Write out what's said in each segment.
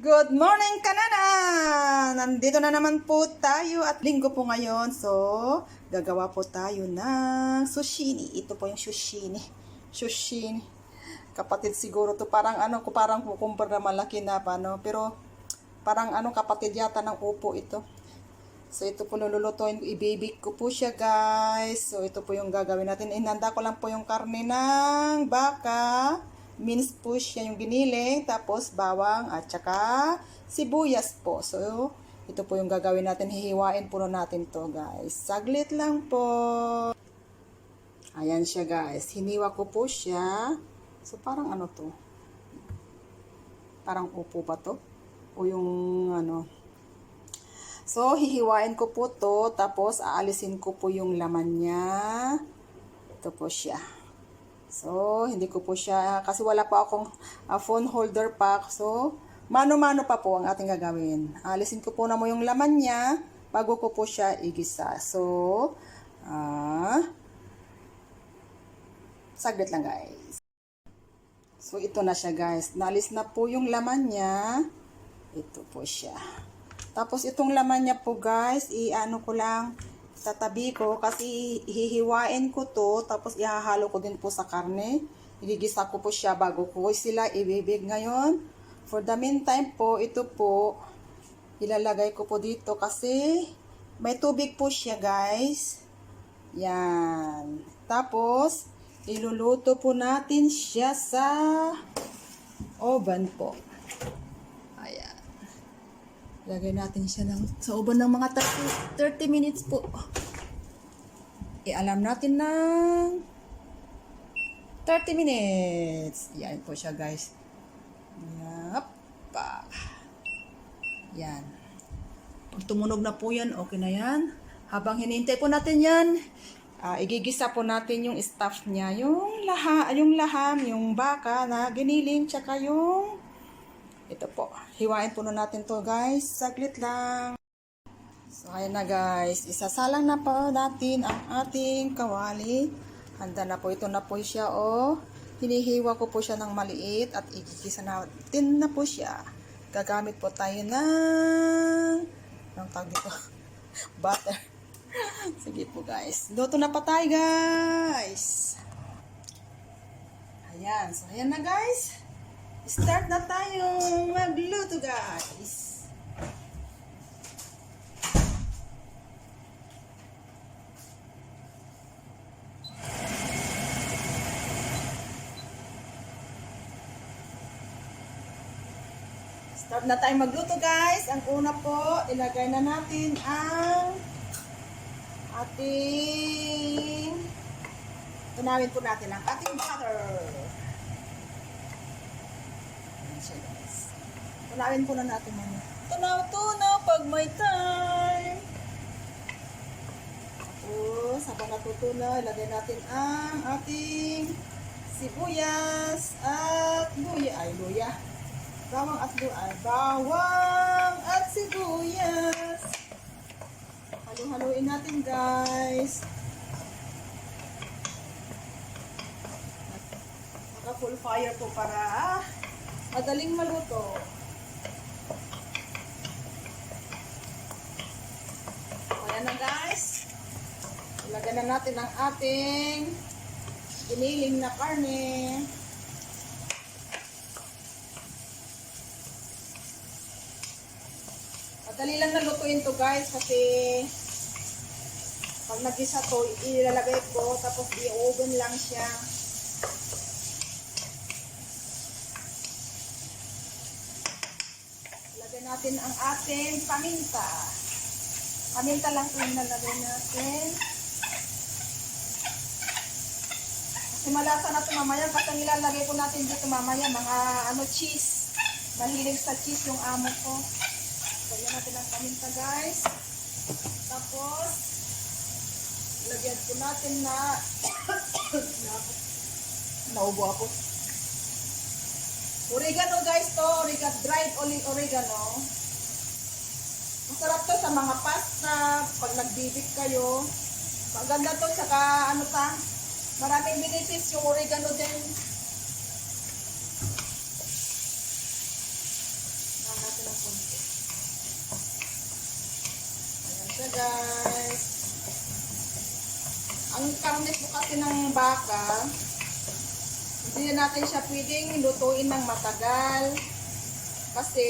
Good morning, Kanana! Nandito na naman po tayo at linggo po ngayon. So, gagawa po tayo ng sushini. Ito po yung sushini. Sushini. Kapatid siguro to parang parang kukumpar na malaki na paano. Pero parang kapatid yata ng upo ito. So, ito po lulutuin. I-bake ko po siya, guys. So, ito po yung gagawin natin. Inanda ko lang po yung karne ng baka. Mince po siya yung giniling, tapos bawang at saka sibuyas po. So, ito po yung gagawin natin. Hihiwain po natin to, guys. Saglit lang po. Ayan siya, guys. Hiniwa ko po siya. So, parang to? Parang upo ba to? O yung So, hihiwain ko po to. Tapos, aalisin ko po yung laman niya. Ito po siya. So, hindi ko po siya, kasi wala pa akong phone holder pack. So, mano-mano pa po ang ating gagawin. Alisin ko po na mo yung laman niya bago ko po siya igisa. So, saglit lang, guys. So, ito na siya, guys. Naalis na po yung laman niya. Ito po siya. Tapos, itong laman niya po, guys, ko lang, tatabi ko kasi hihiwain ko to, tapos ihahalo ko din po sa karne. Igigisa ko po siya bago ko sila ibibig ngayon. For the meantime po, ito po, ilalagay ko po dito kasi may tubig po siya, guys. Yan. Tapos, iluluto po natin siya sa oven po. Ayan. Lagay natin siya sa oven ng mga 30 minutes po. Alam natin ng 30 minutes. Yan po siya, guys. Yapa. Yan. Pag tumunog na po yan, okay na yan. Habang hinihintay po natin yan, igigisa po natin yung stuff niya. Yung laham, yung baka na giniling, tsaka yung ito po. Hiwain po natin to, guys. Saglit lang. So, ayan na, guys. Isasalang na po natin ang ating kawali. Handa na po. Ito na po siya, oh. Hinihiwa ko po siya ng maliit at igigisa natin na po siya. Gagamit po tayo ng anong tawag dito? Butter. Sige po, guys. Luto na pa tayo, guys. Ayan. So, ayan na, guys. Start na tayong magluto, guys. Start na tayong magluto, guys. Ang una po, ilagay na natin ang ating tunawin po natin ang ating butter. Tunawin po na natin yan. Tunaw-tunaw pag may time. Tapos, habang natutunaw, ilagay natin ang ating sibuyas at luya. Bawang at sibuyas. Halu-haluin natin, guys. Naka full fire po para madaling maluto. Ayan na, guys. Ilagay na natin ang ating giniling na karne. Madali lang na lutuin to, guys, kasi pag nagisa to, ilalagay ko, tapos i-oven lang siya. Ilagay natin ang ating paminta. Paminta lang po yung nalagay natin. Kasi malasa na ito mamaya, kasi nilalagay po natin dito mamaya mga cheese. Mahilig sa cheese yung amo ko. So, yan natin ang paminta, guys. Tapos, lagyan po natin na naubo ako. Oregano, guys, to. Dried oregano. Masarap to sa mga pasta. Pag nagbibig kayo. Maganda to. Saka, maraming benefits yung oregano din. guys. Ang karne po kasi ng baka, hindi na natin siya pwedeng lutuin ng matagal. Kasi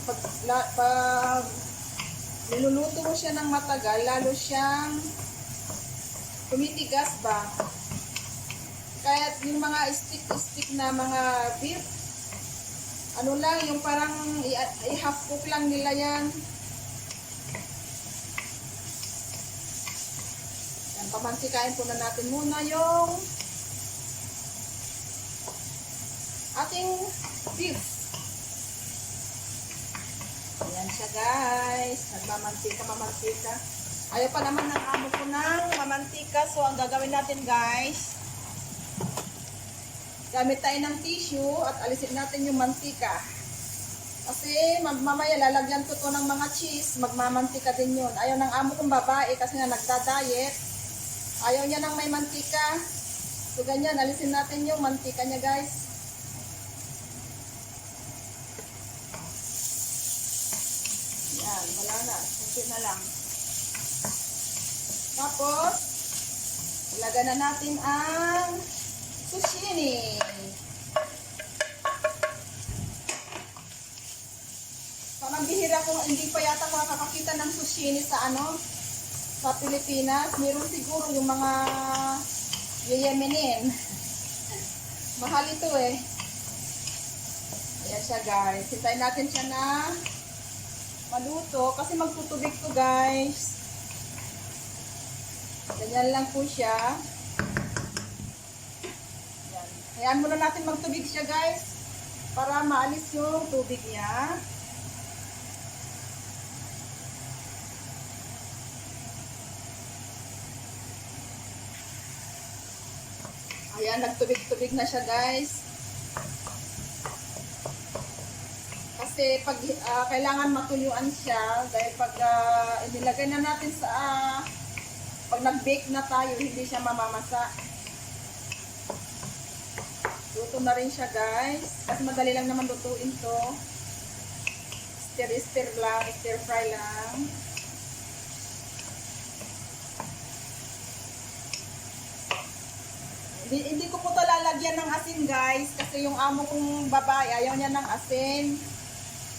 pag niluluto mo siya ng matagal, lalo siyang tumitigas ba. Kaya yung mga stick na mga beef, ano lang, yung parang i-half cook lang nila yan. Yan, pamansikain po na natin muna yung ating beef. Ayan siya guys. Mamantika. Ayaw pa naman ng amo ko ng mamantika. So, ang gagawin natin guys, gamit tayo ng tissue at alisin natin yung mantika. Kasi mamaya lalagyan ko to ng mga cheese, magmamantika din yun. Ayaw ng amo kong babae kasi nga nagda-diet. Ayaw niya ng may mantika. So, ganyan, alisin natin yung mantika niya guys. Yan, wala na. Kunti na lang. Tapos, ilagay na natin ang zucchini. Parang bihira kung hindi pa yata ako nakakakita ng zucchini sa sa Pilipinas. Meron siguro yung mga yayaminin. Mahal ito eh. Ayan siya guys. Hintayin natin siya na maluto kasi magtutubig to guys. Ganyan lang po siya. Ayan. Hayaan muna natin magtubig siya guys para maalis yung tubig niya. Ayan, nagtubig-tubig na siya guys. Kasi pag kailangan matuyuan siya dahil pag inilagay na natin sa pag nag-bake na tayo, hindi siya mamamasa. Luto na rin siya guys. Kasi madali lang naman lutuin to. Stir lang, stir fry lang. Hindi ko po ito lalagyan ng asin guys. Kasi yung amo kong babae, ayaw niya ng asin.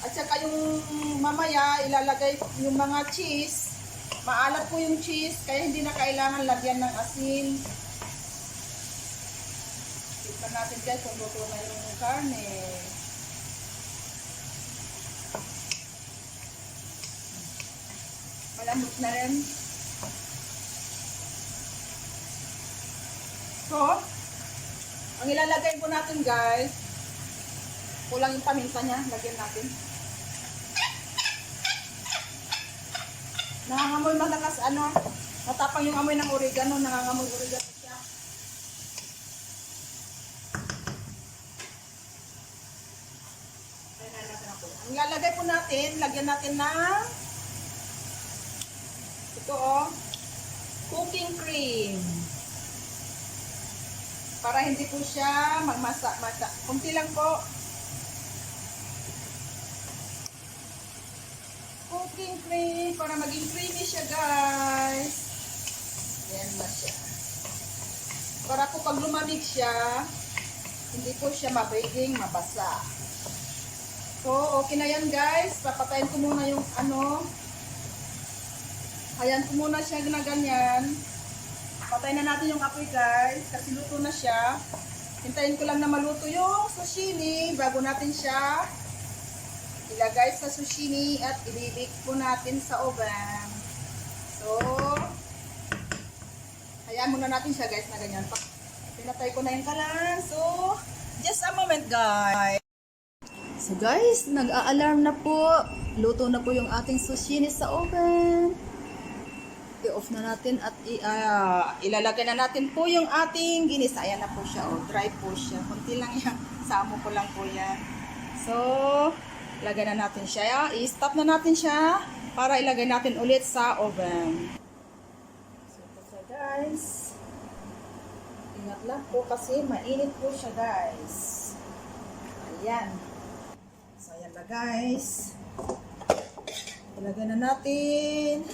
At saka yung mamaya, ilalagay yung mga cheese. Maalat po yung cheese, kaya hindi na kailangan lagyan ng asin. Tignan natin guys kung luto na yung karne. Malambot na rin. So, ang ilalagay po natin guys, kulang yung paminta niya, lagyan natin. Nangangamoy malakas matapang yung amoy ng oregano, nangangamoy oregano siya. Ang ilalagay po natin, lagyan natin ng ito cooking cream. Para hindi po siya magmasa-masa. Kunti lang po. Cooking cream para maging creamy siya guys. Ayan na siya. Para po pag lumamig siya, hindi po siya mabiging mabasa. So, okay na yan guys. Papatayin ko muna yung Ayan ko muna siya na ganyan. Patayin na natin yung apoy guys. Kasi luto na siya. Hintayin ko lang na maluto yung zucchini bago natin siya ilagay sa zucchini at i-bake po natin sa oven. So, hayaan muna natin siya guys na ganyan. Pinatay ko na yung kalan. So, just a moment guys. So guys, nag-a-alarm na po. Luto na po yung ating zucchini sa oven. I-off na natin at ilalagay na natin po yung ating ginisa. Ayan na po siya. Dry po siya. Kunti lang yan. Samo ko lang po yan. So, ilagay na natin siya. I-stop na natin siya para ilagay natin ulit sa oven. So, ito siya guys. Ingat lang po kasi mainit po siya guys. Ayan. So, ayan na guys. Ilagay na natin.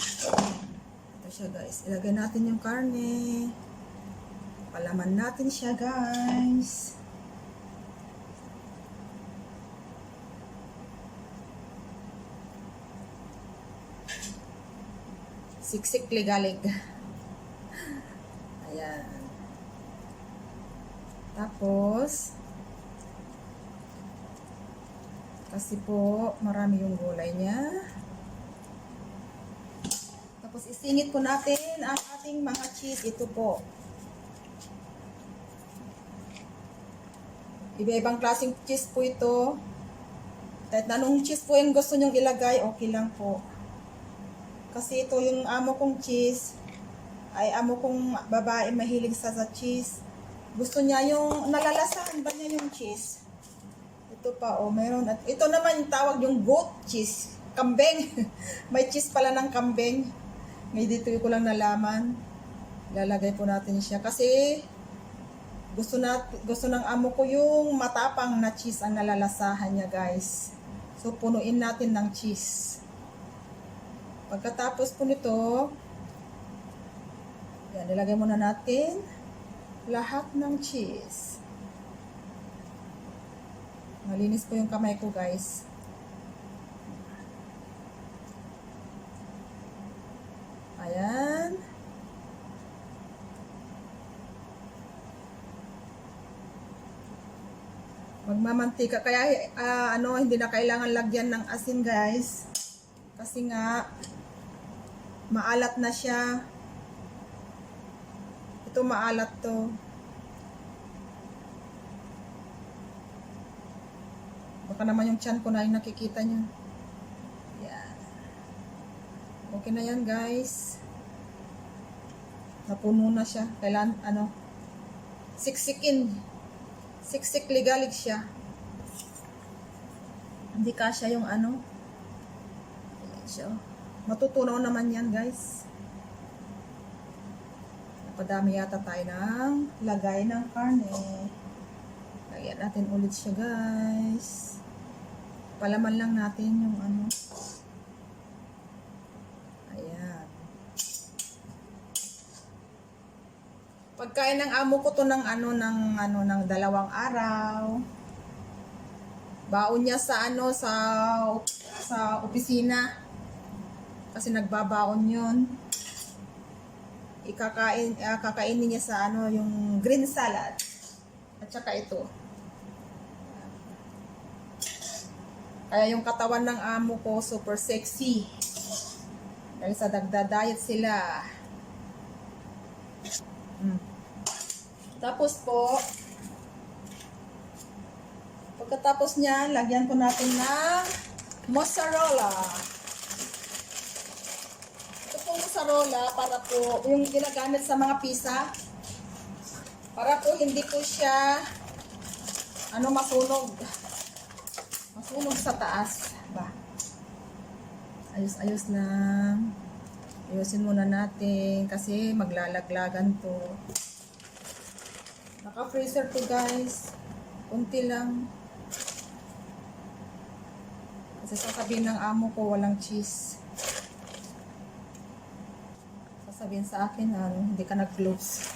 siya guys. Ilagay natin yung karne. Palaman natin siya guys. Siksik ligalig. Ayan. Tapos, kasi po, marami yung gulay niya. Tapos, isingit po natin ang ating mga cheese. Ito po. Iba-ibang klaseng cheese po ito. Kahit na anong cheese po yung gusto nyong ilagay, okay lang po. Kasi ito yung amo kong cheese. Ay amo kong babae mahilig sa cheese. Gusto niya yung nalalasahan ba niya yung cheese. Ito pa meron. At ito naman yung tawag yung goat cheese. Kambing. May cheese pala ng kambing. May dito ko lang nalaman. Lalagay po natin siya. Kasi gusto ng amo ko yung matapang na cheese ang nalalasahan niya guys. So punuin natin ng cheese. Pagkatapos po nito, yan, nilagay muna natin lahat ng cheese. Malinis po yung kamay ko guys. Ayan. Magmamantika. Kaya hindi na kailangan lagyan ng asin guys. Kasi nga, maalat na siya. Ito maalat to. Baka naman yung tiyan ko na yung nakikita nyo. Yan. Okay na yan guys. Napuno na siya. Kailan, siksikin. Siksik ligalig siya. Hindi kasya yung Ayan siya. Matutunaw naman yan guys. Napadami yata tayo ng lagay ng karne. Lagyan natin ulit siya guys. Palaman lang natin yung Ayan. Pagkain ng amo ko to ng ng 2 araw. Baon niya sa sa opisina. Kasi nagbabaon 'yun. Kakainin niya sa yung green salad. At saka ito. Kaya yung katawan ng amo ko super sexy. Dahil sa diet sila. Tapos po, pagkatapos niya, lagyan po natin ng mozzarella. Ito po mozzarella para po yung ginagamit sa mga pizza. Para po hindi po siya masunog. Masunog sa taas. Ba? Ayos-ayos lang. Ayusin muna natin kasi maglalaglagan to. Naka-freezer to guys. Kunti lang. Kasi sasabihin ng amo ko walang cheese. Sasabihin sa akin hindi ka nag-gloves.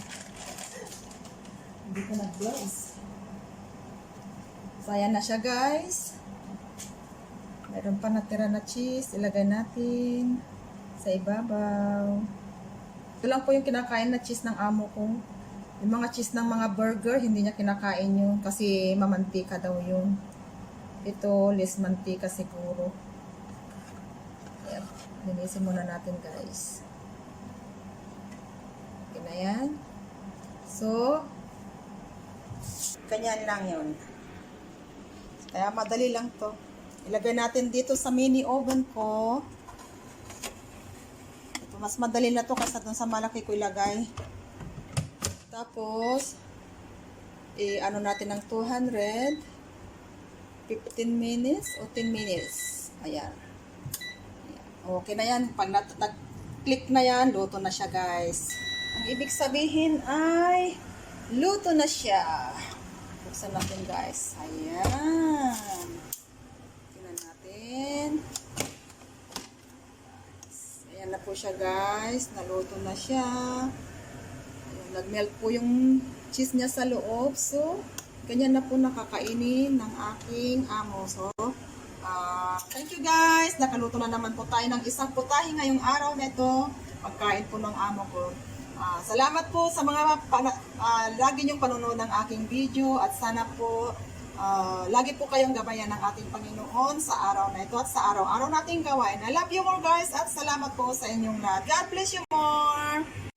Hindi ka nag-gloves. So ayan na siya guys. Meron pa natira na cheese. Ilagay natin sa ibabaw. Ito lang po yung kinakain na cheese ng amo ko. Yung mga cheese ng mga burger, hindi niya kinakain yun kasi mamantika daw yun. Ito, less mantika siguro. Ayan. Linisin muna natin guys. Okay na yan. So, ganyan lang yun. Kaya madali lang to. Ilagay natin dito sa mini oven ko. Ito, mas madali na to kasi dun sa malaki ko ilagay. Tapos, natin ng 200, 15 minutes o 10 minutes. Ayan. Okay na yan. Pag click na yan, luto na siya guys. Ang ibig sabihin ay, luto na siya. Buksan natin guys. Ayan. Tingnan natin. Ayan na po siya guys. Naluto na siya. Ayan, nag-melt po yung cheese niya sa loob. So, ganyan na po nakakainin ng aking amo. So, thank you guys. Nakaluto na naman po tayo ng isang putahe ngayong araw na ito. Pagkain po ng amo ko. Salamat po sa mga lagi niyong panonood ng aking video at sana po lagi po kayong gabayan ng ating Panginoon sa araw na ito at sa araw-araw nating gawain. I love you more guys at salamat po sa inyong lahat. God bless you more!